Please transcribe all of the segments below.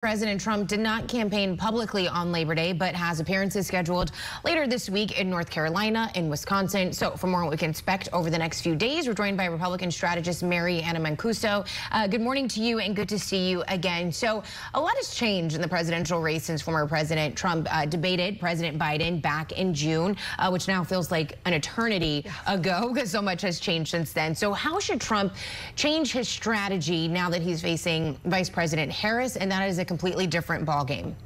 President Trump did not campaign publicly on Labor Day, but has appearances scheduled later this week in North Carolina and Wisconsin. So for more on what we can expect over the next few days, we're joined by Republican strategist Anna Mancuso. Good morning to you and good to see you again. So a lot has changed in the presidential race since former President Trump debated President Biden back in June, which now feels like an eternity ago because so much has changed since then. So how should Trump change his strategy now that he's facing Vice President Harris, and that is a completely different ballgame?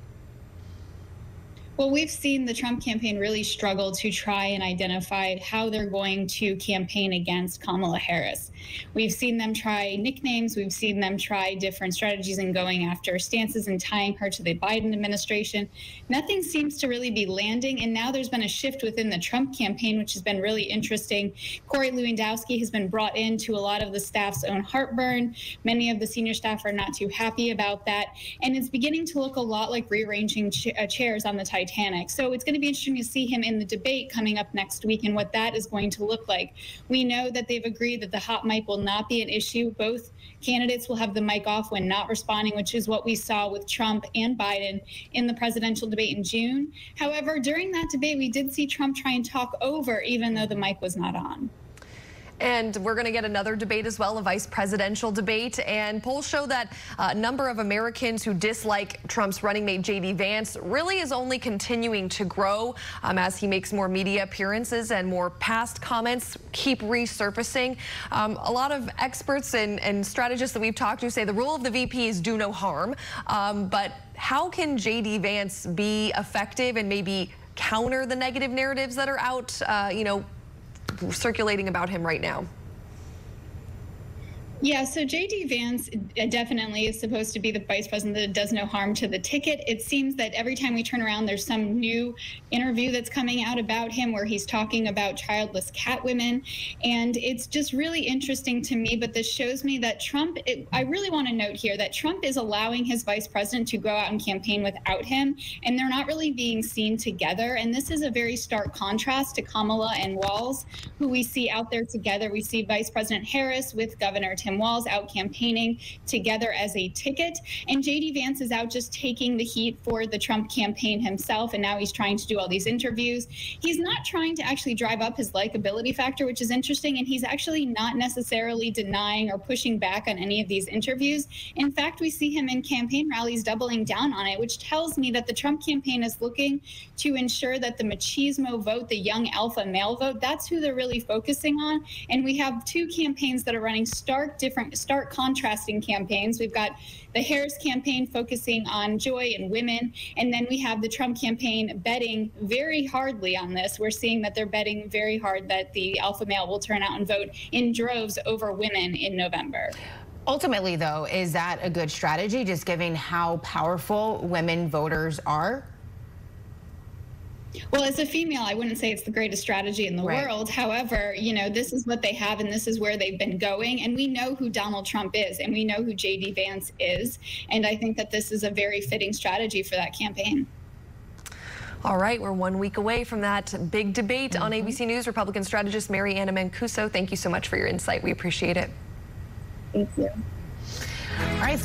Well, we've seen the Trump campaign really struggle to try and identify how they're going to campaign against Kamala Harris. We've seen them try nicknames. We've seen them try different strategies in going after stances and tying her to the Biden administration. Nothing seems to really be landing. And now there's been a shift within the Trump campaign, which has been really interesting. Corey Lewandowski has been brought in to a lot of the staff's own heartburn. Many of the senior staff are not too happy about that. And it's beginning to look a lot like rearranging chairs on the Titanic. So it's going to be interesting to see him in the debate coming up next week and what that is going to look like. We know that they've agreed that the hot mic will not be an issue. Both candidates will have the mic off when not responding, which is what we saw with Trump and Biden in the presidential debate in June. However, during that debate, we did see Trump try and talk over, even though the mic was not on. And we're going to get another debate as well, a vice presidential debate. And polls show that a number of Americans who dislike Trump's running mate J.D. Vance really is only continuing to grow as he makes more media appearances and more past comments keep resurfacing. A lot of experts and strategists that we've talked to say the rule of the VP is do no harm. But how can J.D. Vance be effective and maybe counter the negative narratives that are out, circulating about him right now? Yeah, so J.D. Vance definitely is supposed to be the vice president that does no harm to the ticket. It seems that every time we turn around, there's some new interview that's coming out about him where he's talking about childless cat women. And it's just really interesting to me, but this shows me that Trump, I really want to note here that Trump is allowing his vice president to go out and campaign without him, and they're not really being seen together. And this is a very stark contrast to Kamala and Walz, who we see out there together. We see Vice President Harris with Governor Tim Walz out campaigning together as a ticket, and J.D. Vance is out just taking the heat for the Trump campaign himself, and now he's trying to do all these interviews. He's not trying to actually drive up his likability factor, which is interesting, and he's actually not necessarily denying or pushing back on any of these interviews. In fact, we see him in campaign rallies doubling down on it, which tells me that the Trump campaign is looking to ensure that the machismo vote, the young alpha male vote, that's who they're really focusing on. And we have two campaigns that are running stark contrasting campaigns. We've got the Harris campaign focusing on joy and women, and then we have the Trump campaign betting very hardly on this. We're seeing that they're betting very hard that the alpha male will turn out and vote in droves over women in November. Ultimately, though, is that a good strategy, just given how powerful women voters are? Well, as a female, I wouldn't say it's the greatest strategy in the world. However, this is what they have, and this is where they've been going. And we know who Donald Trump is, and we know who J.D. Vance is. And I think that this is a very fitting strategy for that campaign. All right, we're 1 week away from that big debate on ABC News. Republican strategist Anna Mancuso, thank you so much for your insight. We appreciate it. Thank you. All right.